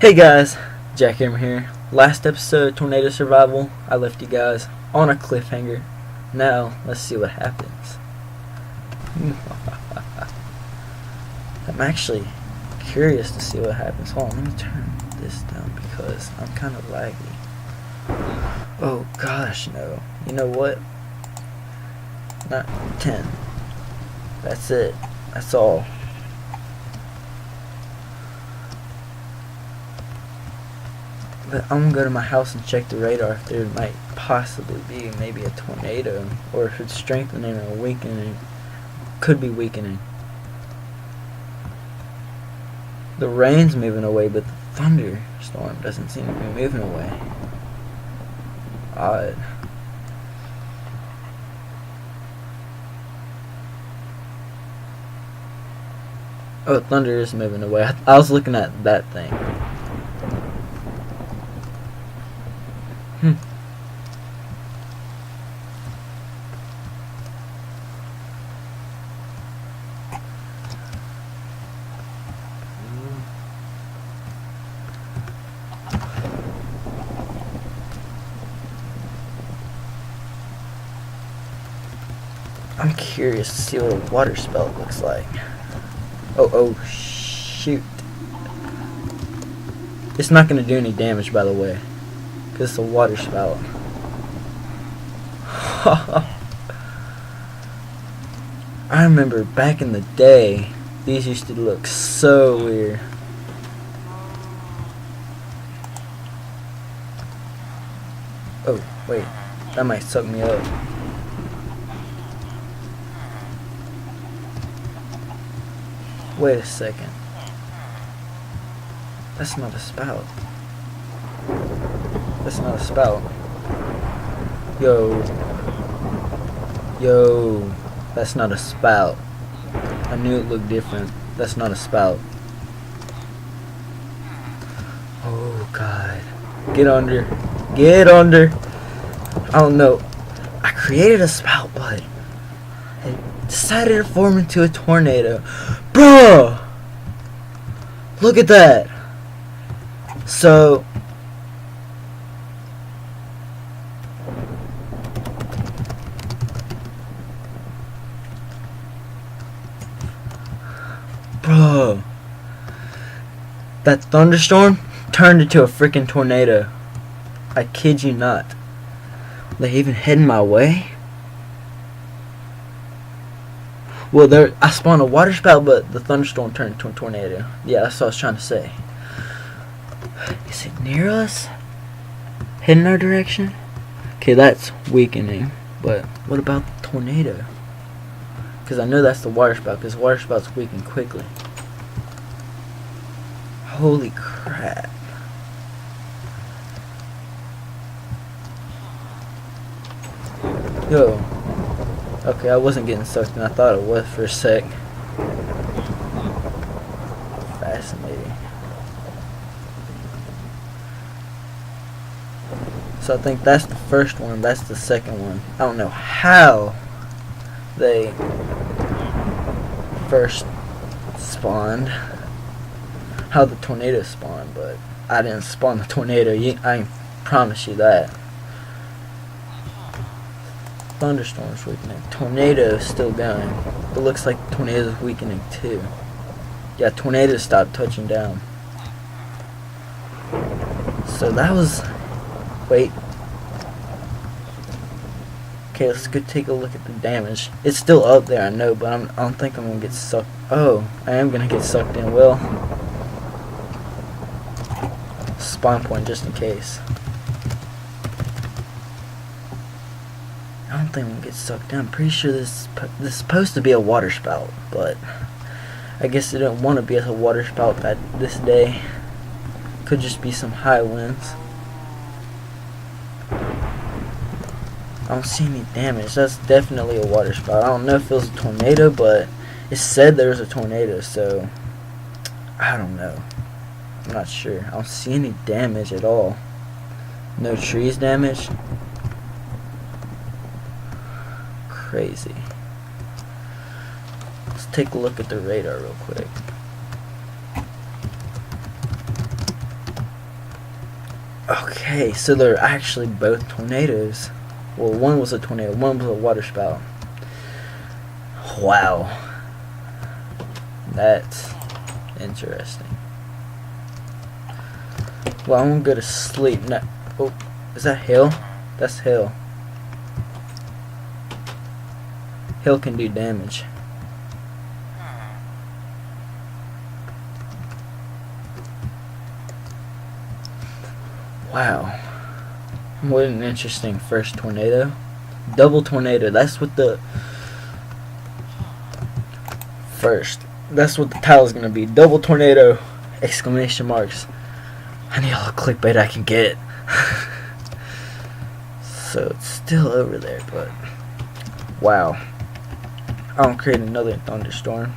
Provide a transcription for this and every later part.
Hey guys, Jack Hammer here. Last episode, Tornado Survival, I left you guys on a cliffhanger. Now, let's see what happens. I'm actually curious to see what happens. Hold on, let me turn this down because I'm kind of laggy. Oh gosh, no. You know what? Not 10. That's it. That's all. But I'm gonna go to my house and check the radar if there might possibly be maybe a tornado, or if it's strengthening or weakening. Could be weakening. The rain's moving away, but the thunderstorm doesn't seem to be moving away. Odd. Oh, thunder is moving away. I was looking at that thing. I'm curious to see what a water spout looks like. Oh, shoot. It's not going to do any damage, by the way, because it's a water spout. I remember back in the day, these used to look so weird. Oh, wait. That might suck me up. Wait a second. That's not a spout. That's not a spout. Yo. That's not a spout. I knew it looked different. That's not a spout. Oh, God. Get under. Get under. I don't know. I created a spout, but it decided to form into a tornado. Bro! Look at that! So... Bro! That thunderstorm turned into a freaking tornado. I kid you not. They even heading my way? Well, I spawned a water spout, but the thunderstorm turned into a tornado. Yeah, that's what I was trying to say. Is it near us? Heading our direction? Okay, that's weakening. But what about the tornado? Because I know that's the water spout, because water spouts weaken quickly. Holy crap. Yo. Okay, I wasn't getting sucked in. I thought it was for a sec. Fascinating. So I think that's the first one. That's the second one. I don't know how they first spawned. How the tornado spawned, but I didn't spawn the tornado. I promise you that. Thunderstorm's weakening. Tornado's still going. It looks like the tornado's weakening too. Yeah, tornadoes stopped touching down. So that was... Wait. Okay, let's go take a look at the damage. It's still up there, I know, but I don't think I'm gonna get sucked. Oh, I am gonna get sucked in. Well, spawn point just in case. I don't think I'm gonna get sucked in. I'm pretty sure this is supposed to be a water spout, but I guess they didn't want to be a water spout at this day. Could just be some high winds. I don't see any damage. That's definitely a water spout. I don't know if it was a tornado, but it said there was a tornado, so I don't know. I'm not sure. I don't see any damage at all. No trees damaged. Crazy. Let's take a look at the radar real quick. Okay, so they're actually both tornadoes. Well, one was a tornado, one was a water spout. Wow. That's interesting. Well, I'm gonna go to sleep now. Oh, is that hail? That's hail. Hail can do damage. Wow. What an interesting first tornado. Double tornado. That's what the first. That's what the title's gonna be. Double tornado! Exclamation marks. I need all the clickbait I can get. So it's still over there, but wow. I don't create another thunderstorm.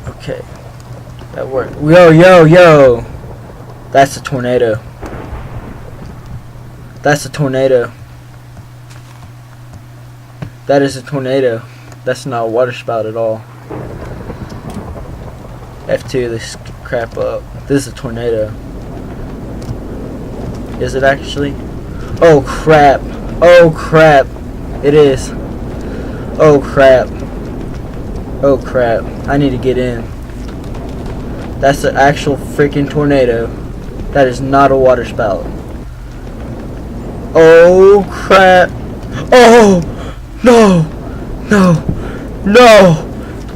Okay, that worked. Yo, yo, yo! That's a tornado. That's a tornado. That is a tornado. That's not a water spout at all. F2 this crap up. This is a tornado. Is it actually? Oh crap. Oh crap. It is. Oh crap. Oh crap. I need to get in. That's an actual freaking tornado. That is not a water spout. Oh crap. Oh no. No. No.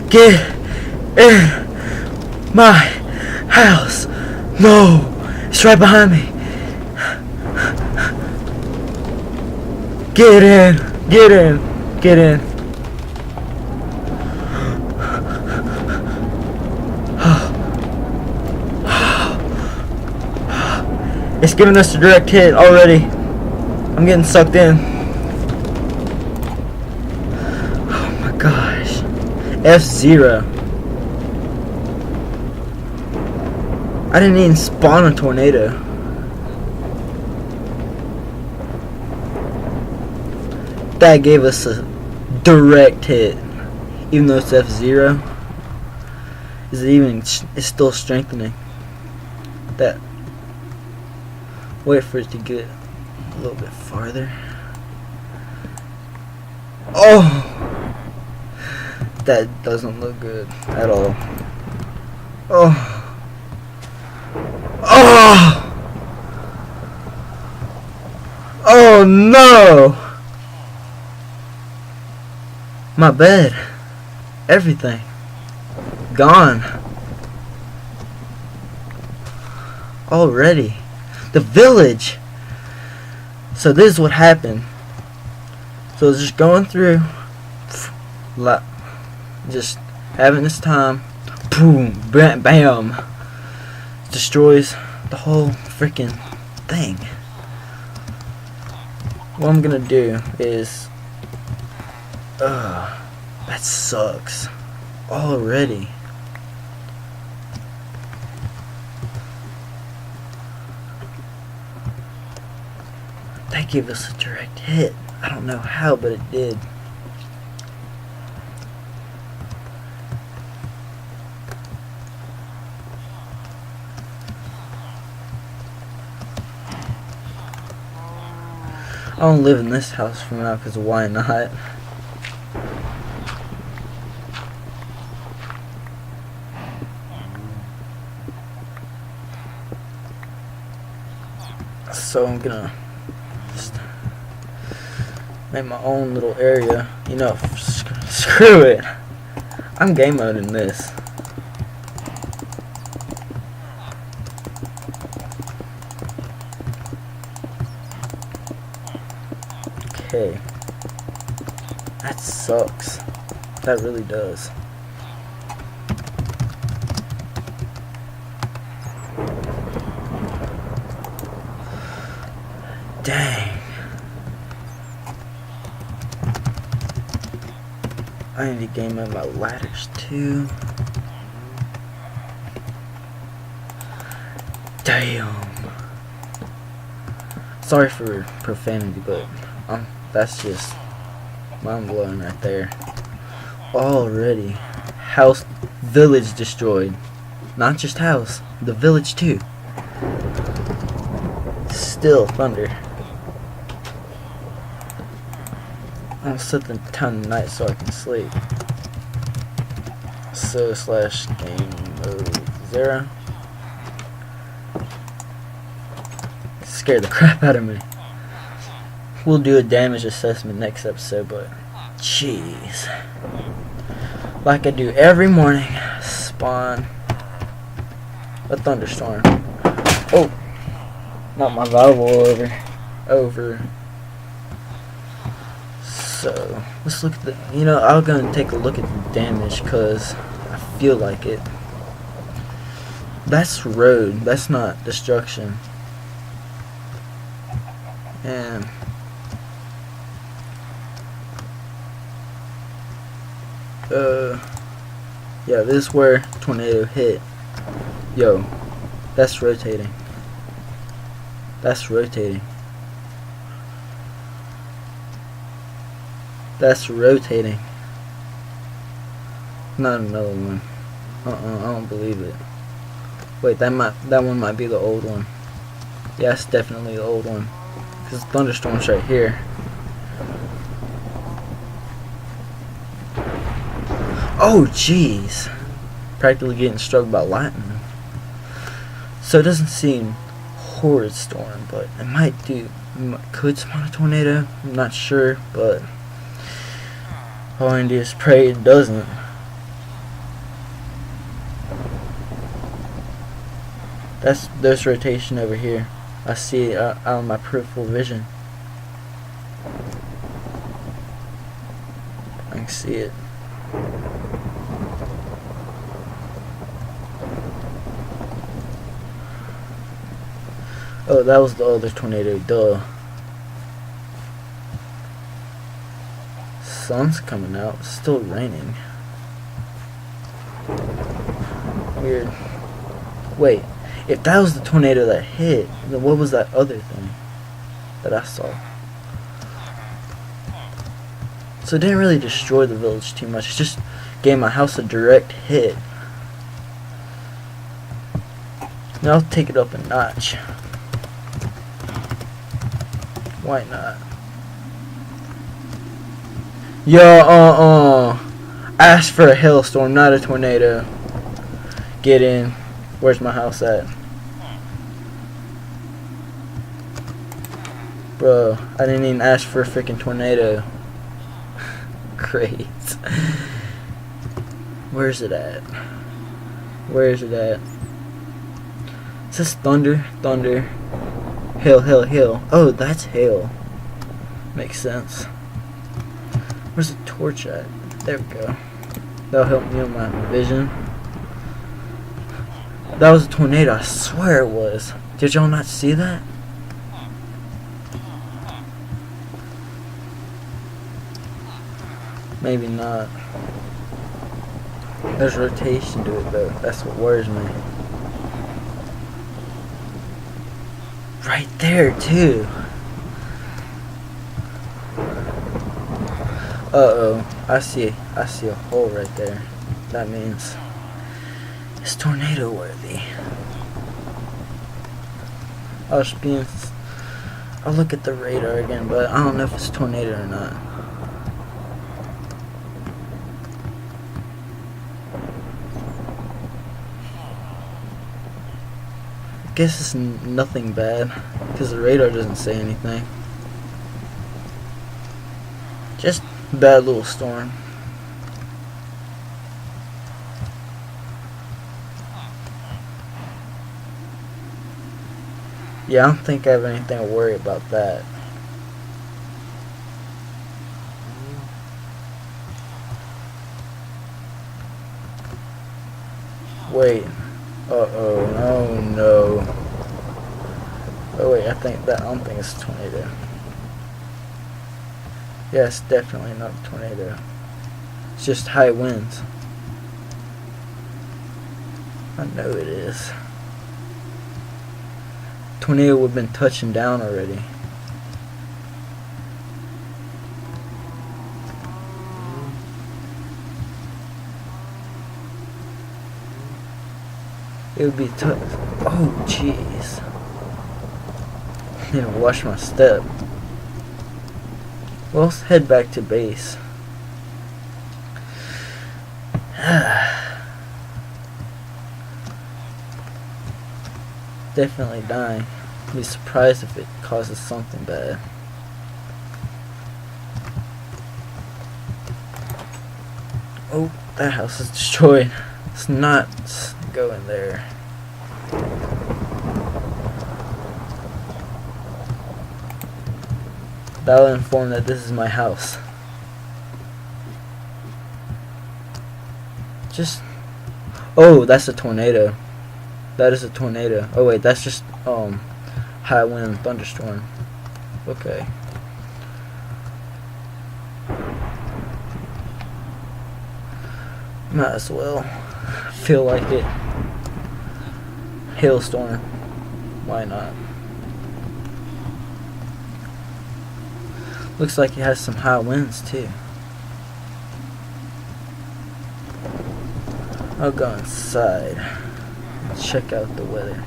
Get in my house. No. It's right behind me. Get in. Get in. Get in. It's giving us a direct hit already. I'm getting sucked in. Oh my gosh. F0. I didn't even spawn a tornado. That gave us a direct hit. Even though it's F0. Is it even, it's still strengthening. That. Wait for it to get a little bit farther. Oh! That doesn't look good at all. Oh! Oh! Oh no! My bed. Everything. Gone. Already. The village. So this is what happened. So it's just going through, just having this time. Boom, bam, bam. Destroys the whole freaking thing. What I'm gonna do is, that sucks already. That gave us a direct hit. I don't know how, but it did. I don't live in this house for now, because why not? So I'm gonna just make my own little area. You know, screw it. I'm game moding this. Okay. That sucks. That really does. Dang. I need to game up my ladders too. Damn. Sorry for profanity, but that's just mind blowing right there. Already. house, village destroyed. Not just house, the village too. Still thunder. I'll set the time tonight so I can sleep. So slash game mode 0. Scared the crap out of me. We'll do a damage assessment next episode, but jeez. Like I do every morning, spawn a thunderstorm. Oh, not my Bible over. So let's look at the. I'm gonna take a look at the damage because I feel like it. That's road. That's not destruction. And yeah, this is where tornado hit. Yo, that's rotating. That's rotating. That's rotating. Not another one. I don't believe it. Wait, that one might be the old one. Yeah, it's definitely the old one. Cause thunderstorm's right here. Oh jeez. Practically getting struck by lightning. So it doesn't seem horrid storm, but it could spawn a tornado. I'm not sure, but all I can do is pray it doesn't. There's rotation over here. I see it out of my peripheral vision. I can see it. Oh, that was the other tornado, duh. Sun's coming out, it's still raining. Weird. Wait, if that was the tornado that hit, then what was that other thing that I saw? So it didn't really destroy the village too much, it just gave my house a direct hit. Now I'll take it up a notch. Why not? Yo, ask for a hailstorm, not a tornado. Get in. Where's my house at? Bro, I didn't even ask for a freaking tornado. Great. Where's it at? Where is it at? Is this thunder? Thunder. Hail, hail, hail. Oh, that's hail. Makes sense. Where's the torch at? There we go. That'll help me with my vision. That was a tornado, I swear it was. Did y'all not see that? Maybe not. There's rotation to it though. That's what worries me. Right there too. Uh-oh. I see a hole right there. That means it's tornado worthy. I'll look at the radar again, but I don't know if it's tornado or not. I guess it's nothing bad, because the radar doesn't say anything. Just a bad little storm. Yeah, I don't think I have anything to worry about that. Wait. Uh-oh. Oh no. Oh wait, I don't think it's a tornado. Yeah, it's definitely not a tornado. It's just high winds. I know it is. Tornado would have been touching down already. It would be tough. Oh, jeez. Need to watch my step. Well, let's head back to base. Definitely dying. I'd be surprised if it causes something bad. Oh, that house is destroyed. Let's not go in there. I'll inform that this is my house. Just... Oh, that's a tornado. That is a tornado. Oh wait, that's just high wind and thunderstorm. Okay. Might as well. Feel like it. Hailstorm. Why not? Looks like it has some high winds too. I'll go inside. Check out the weather.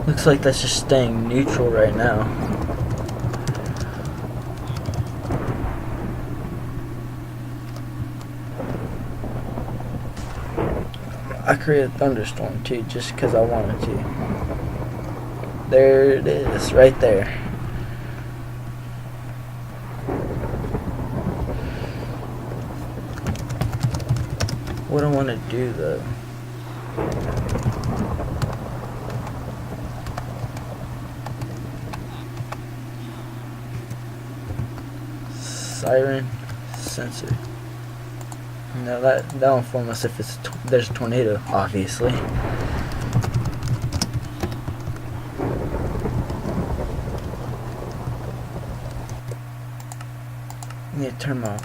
Looks like that's just staying neutral right now. I created a thunderstorm too, just because I wanted to. There it is, right there. What I want to do though. Siren sensor. Now that'll inform us if there's a tornado, obviously. I need to turn my...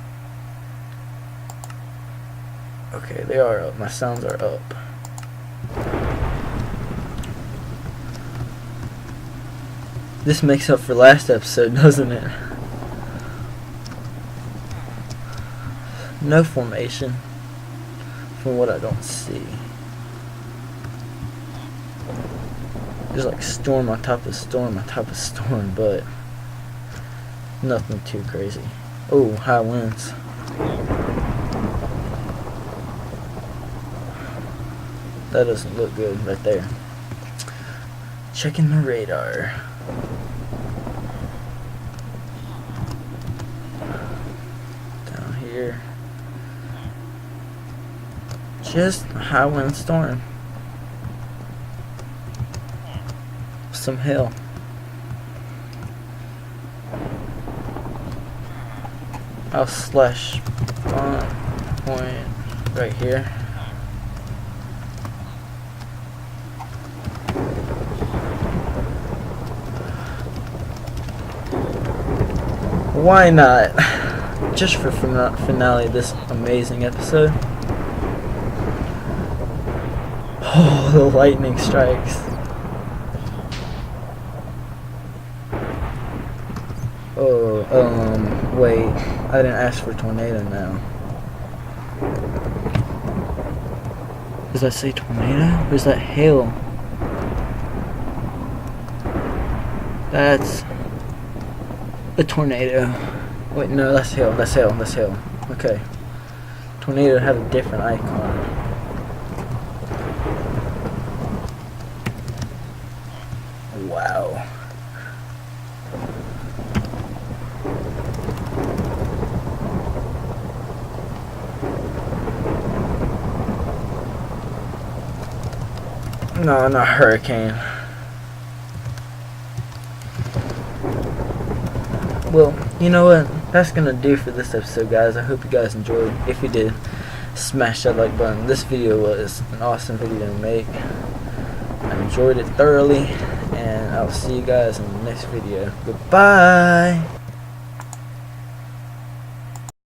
Okay, they are up. My sounds are up. This makes up for last episode, doesn't it? No formation, from what I don't see. There's like storm on top of storm on top of storm, but nothing too crazy. Oh, high winds. That doesn't look good right there. Checking the radar. Down here. Just a high wind storm. Some hail. I'll slash point right here. Why not? Just for finale of this amazing episode. Oh, the lightning strikes. Oh, wait. I didn't ask for tornado now. Does that say tornado? Or is that hail? That's a tornado. Wait, no, that's hail. That's hail. That's hail. Okay. Tornado have a different icon. Wow. No, not hurricane. Well, you know what? That's gonna do for this episode, guys. I hope you guys enjoyed. If you did, smash that like button. This video was an awesome video to make. I enjoyed it thoroughly, and I'll see you guys in the next video. Goodbye!